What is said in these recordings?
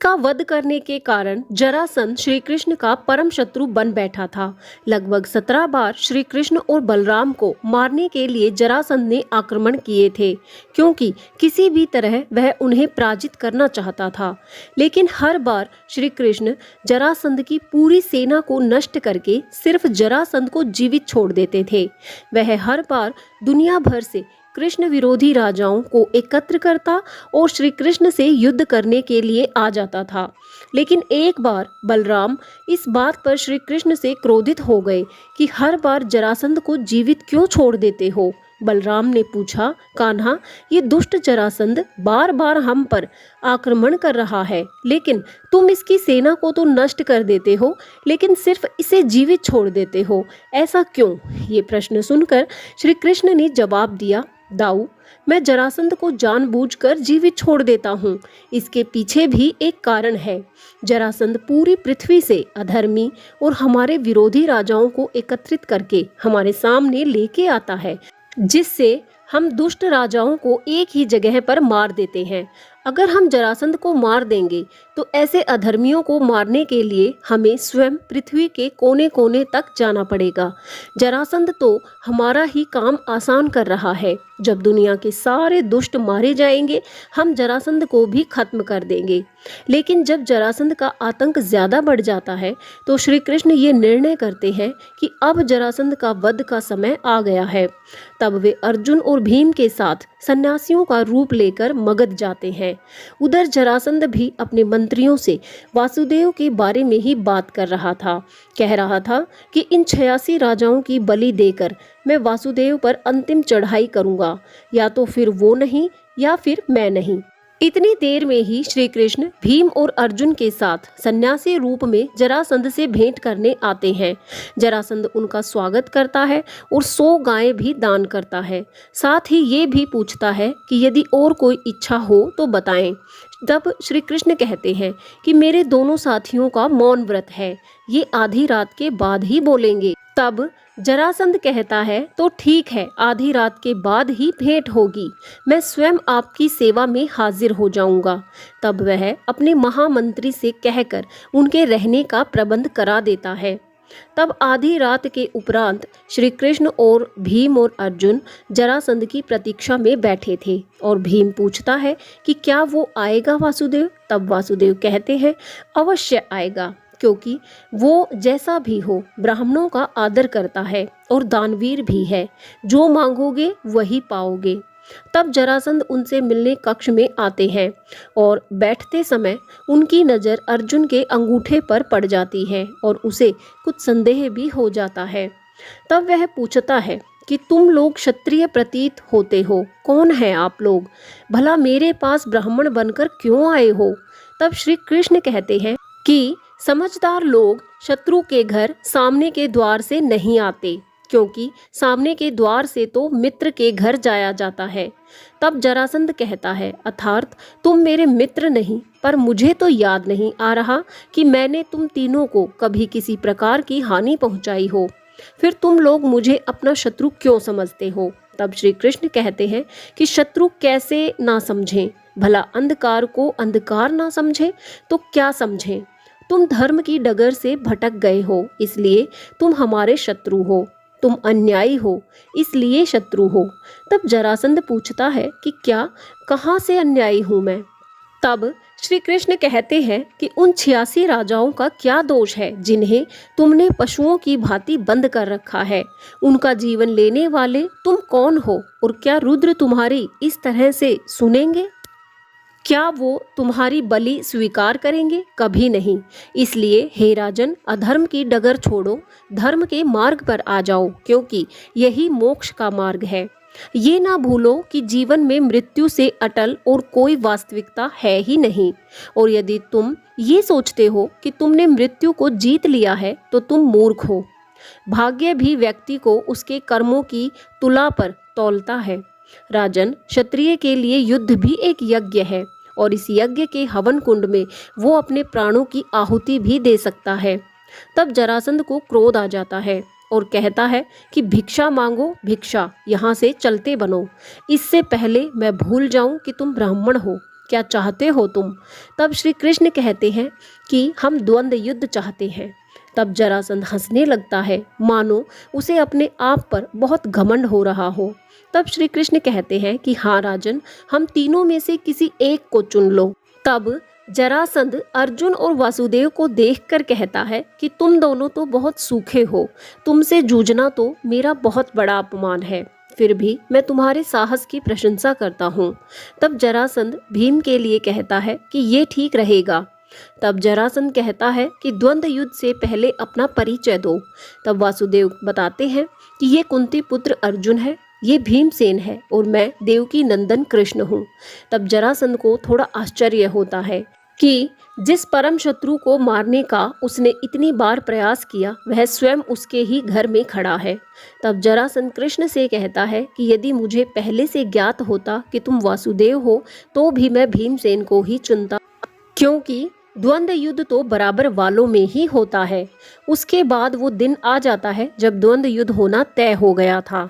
का वध करने के कारण जरासंध श्री कृष्ण का परम शत्रु बन बैठा था। लगभग 17 बार श्री कृष्ण और बलराम को मारने के लिए जरासंध ने आक्रमण किए थे, क्योंकि किसी भी तरह वह उन्हें पराजित करना चाहता था। लेकिन हर बार श्री कृष्ण जरासंध की पूरी सेना को नष्ट करके सिर्फ जरासंध को जीवित छोड़ देते थे। वह हर बार दुनिया भर से कृष्ण विरोधी राजाओं को एकत्र करता और श्री कृष्ण से युद्ध करने के लिए आ जाता था। लेकिन एक बार बलराम इस बात पर श्री कृष्ण से क्रोधित हो गए कि हर बार जरासंध को जीवित क्यों छोड़ देते हो। बलराम ने पूछा, कान्हा, ये दुष्ट जरासंध बार बार हम पर आक्रमण कर रहा है, लेकिन तुम इसकी सेना को तो नष्ट कर देते हो, लेकिन सिर्फ इसे जीवित छोड़ देते हो, ऐसा क्यों? ये प्रश्न सुनकर श्री कृष्ण ने जवाब दिया, दाऊ, मैं जरासंध को जानबूझकर जीवित छोड़ देता हूँ। इसके पीछे भी एक कारण है। जरासंध पूरी पृथ्वी से अधर्मी और हमारे विरोधी राजाओं को एकत्रित करके हमारे सामने लेके आता है, जिससे हम दुष्ट राजाओं को एक ही जगह पर मार देते हैं। अगर हम जरासंध को मार देंगे तो ऐसे अधर्मियों को मारने के लिए हमें स्वयं पृथ्वी के कोने कोने तक जाना पड़ेगा। जरासंध तो हमारा ही काम आसान कर रहा है। जब दुनिया के सारे दुष्ट मारे जाएंगे, हम जरासंध को भी खत्म कर देंगे। लेकिन जब जरासंध का आतंक ज्यादा बढ़ जाता है तो श्री कृष्ण ये निर्णय करते हैं कि अब जरासंध का वध का समय आ गया है। तब वे अर्जुन और भीम के साथ सन्यासियों का रूप लेकर मगध जाते हैं। उधर जरासंध भी अपने मंत्रियों से वासुदेव के बारे में ही बात कर रहा था। कह रहा था कि इन 86 राजाओं की बलि देकर मैं वासुदेव पर अंतिम चढ़ाई करूंगा, या तो फिर वो नहीं या फिर मैं नहीं। इतनी देर में ही श्री कृष्ण भीम और अर्जुन के साथ सन्यासी रूप में जरासंध से भेंट करने आते हैं। जरासंध उनका स्वागत करता है और 100 गायें भी दान करता है। साथ ही ये भी पूछता है कि यदि और कोई इच्छा हो तो बताएं। तब श्री कृष्ण कहते हैं कि मेरे दोनों साथियों का मौन व्रत है, ये आधी रात के बाद ही बोलेंगे। तब जरासंध कहता है, तो ठीक है, आधी रात के बाद ही भेंट होगी, मैं स्वयं आपकी सेवा में हाजिर हो जाऊंगा। तब वह अपने महामंत्री से कहकर उनके रहने का प्रबंध करा देता है। तब आधी रात के उपरांत श्री कृष्ण और भीम और अर्जुन जरासंध की प्रतीक्षा में बैठे थे और भीम पूछता है कि क्या वो आएगा वासुदेव? तब वासुदेव कहते हैं, अवश्य आएगा, क्योंकि वो जैसा भी हो ब्राह्मणों का आदर करता है और दानवीर भी है। जो मांगोगे वही पाओगे। तब जरासंध उनसे मिलने कक्ष में आते हैं और बैठते समय उनकी नज़र अर्जुन के अंगूठे पर पड़ जाती है और उसे कुछ संदेह भी हो जाता है। तब वह पूछता है कि तुम लोग क्षत्रिय प्रतीत होते हो, कौन है आप लोग? भला मेरे पास ब्राह्मण बनकर क्यों आए हो? तब श्री कृष्ण कहते हैं कि समझदार लोग शत्रु के घर सामने के द्वार से नहीं आते, क्योंकि सामने के द्वार से तो मित्र के घर जाया जाता है। तब जरासंध कहता है, अर्थात तुम मेरे मित्र नहीं, पर मुझे तो याद नहीं आ रहा कि मैंने तुम तीनों को कभी किसी प्रकार की हानि पहुंचाई हो, फिर तुम लोग मुझे अपना शत्रु क्यों समझते हो? तब श्री कृष्ण कहते हैं कि शत्रु कैसे ना समझें? भला अंधकार को अंधकार ना समझे तो क्या समझें? तुम धर्म की डगर से भटक गए हो, इसलिए तुम हमारे शत्रु हो। तुम अन्यायी हो, इसलिए शत्रु हो। तब जरासंध पूछता है कि क्या, कहाँ से अन्यायी हूँ मैं? तब श्री कृष्ण कहते हैं कि उन 86 राजाओं का क्या दोष है जिन्हें तुमने पशुओं की भांति बंद कर रखा है? उनका जीवन लेने वाले तुम कौन हो? और क्या रुद्र तुम्हारी इस तरह से सुनेंगे? क्या वो तुम्हारी बलि स्वीकार करेंगे? कभी नहीं। इसलिए हे राजन, अधर्म की डगर छोड़ो, धर्म के मार्ग पर आ जाओ, क्योंकि यही मोक्ष का मार्ग है। ये ना भूलो कि जीवन में मृत्यु से अटल और कोई वास्तविकता है ही नहीं। और यदि तुम ये सोचते हो कि तुमने मृत्यु को जीत लिया है तो तुम मूर्ख हो। भाग्य भी व्यक्ति को उसके कर्मों की तुला पर तौलता है। राजन, क्षत्रिय के लिए युद्ध भी एक यज्ञ है और इस यज्ञ के हवन कुंड में वो अपने प्राणों की आहुति भी दे सकता है। तब जरासंध को क्रोध आ जाता है और कहता है कि भिक्षा मांगो, भिक्षा, यहाँ से चलते बनो, इससे पहले मैं भूल जाऊं कि तुम ब्राह्मण हो, क्या चाहते हो तुम? तब श्री कृष्ण कहते हैं कि हम द्वंद्व युद्ध चाहते हैं। तब जरासंध हंसने लगता है, मानो उसे अपने आप पर बहुत घमंड हो रहा हो। तब श्री कृष्ण कहते हैं कि हाँ राजन, हम तीनों में से किसी एक को चुन लो। तब जरासंध अर्जुन और वासुदेव को देखकर कहता है कि तुम दोनों तो बहुत सूखे हो, तुमसे जूझना तो मेरा बहुत बड़ा अपमान है, फिर भी मैं तुम्हारे साहस की प्रशंसा करता हूँ। तब जरासंध भीम के लिए कहता है कि ये ठीक रहेगा। तब जरासंध कहता है कि द्वंद्व युद्ध से पहले अपना परिचय दो। तब वासुदेव बताते हैं कि ये कुंती पुत्र अर्जुन है, ये भीमसेन है और मैं देवकी नंदन कृष्ण हूँ। तब जरासंध को थोड़ा आश्चर्य होता है कि जिस परम शत्रु को मारने का उसने इतनी बार प्रयास किया वह स्वयं उसके ही घर में खड़ा है। तब जरासंध कृष्ण से कहता है कि यदि मुझे पहले से ज्ञात होता कि तुम वासुदेव हो तो भी मैं भीमसेन को ही चुनता, क्योंकि द्वंद्व युद्ध तो बराबर वालों में ही होता है। उसके बाद वो दिन आ जाता है जब द्वंद्व युद्ध होना तय हो गया था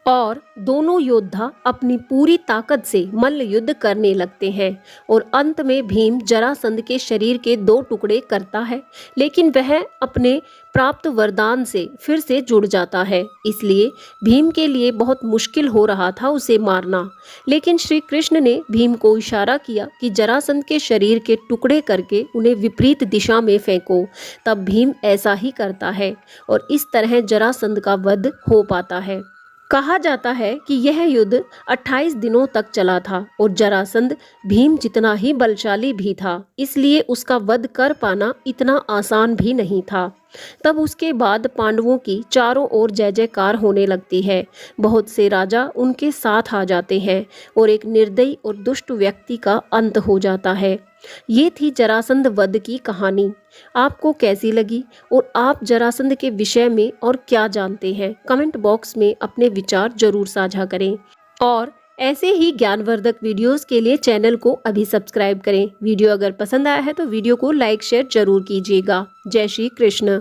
और दोनों योद्धा अपनी पूरी ताकत से मल्ल युद्ध करने लगते हैं और अंत में भीम जरासंध के शरीर के 2 टुकड़े करता है, लेकिन वह अपने प्राप्त वरदान से फिर से जुड़ जाता है। इसलिए भीम के लिए बहुत मुश्किल हो रहा था उसे मारना, लेकिन श्री कृष्ण ने भीम को इशारा किया कि जरासंध के शरीर के टुकड़े करके उन्हें विपरीत दिशा में फेंको। तब भीम ऐसा ही करता है और इस तरह जरासंध का वध हो पाता है। कहा जाता है कि यह युद्ध 28 दिनों तक चला था और जरासंध भीम जितना ही बलशाली भी था, इसलिए उसका वध कर पाना इतना आसान भी नहीं था। तब उसके बाद पांडवों की चारों ओर जय जयकार होने लगती है। बहुत से राजा उनके साथ आ जाते हैं और एक निर्दयी और दुष्ट व्यक्ति का अंत हो जाता है। ये थी जरासंध वध की कहानी। आपको कैसी लगी और आप जरासंध के विषय में और क्या जानते हैं? कमेंट बॉक्स में अपने विचार जरूर साझा करें और ऐसे ही ज्ञानवर्धक वीडियोस के लिए चैनल को अभी सब्सक्राइब करें। वीडियो अगर पसंद आया है तो वीडियो को लाइक शेयर जरूर कीजिएगा। जय श्री कृष्ण।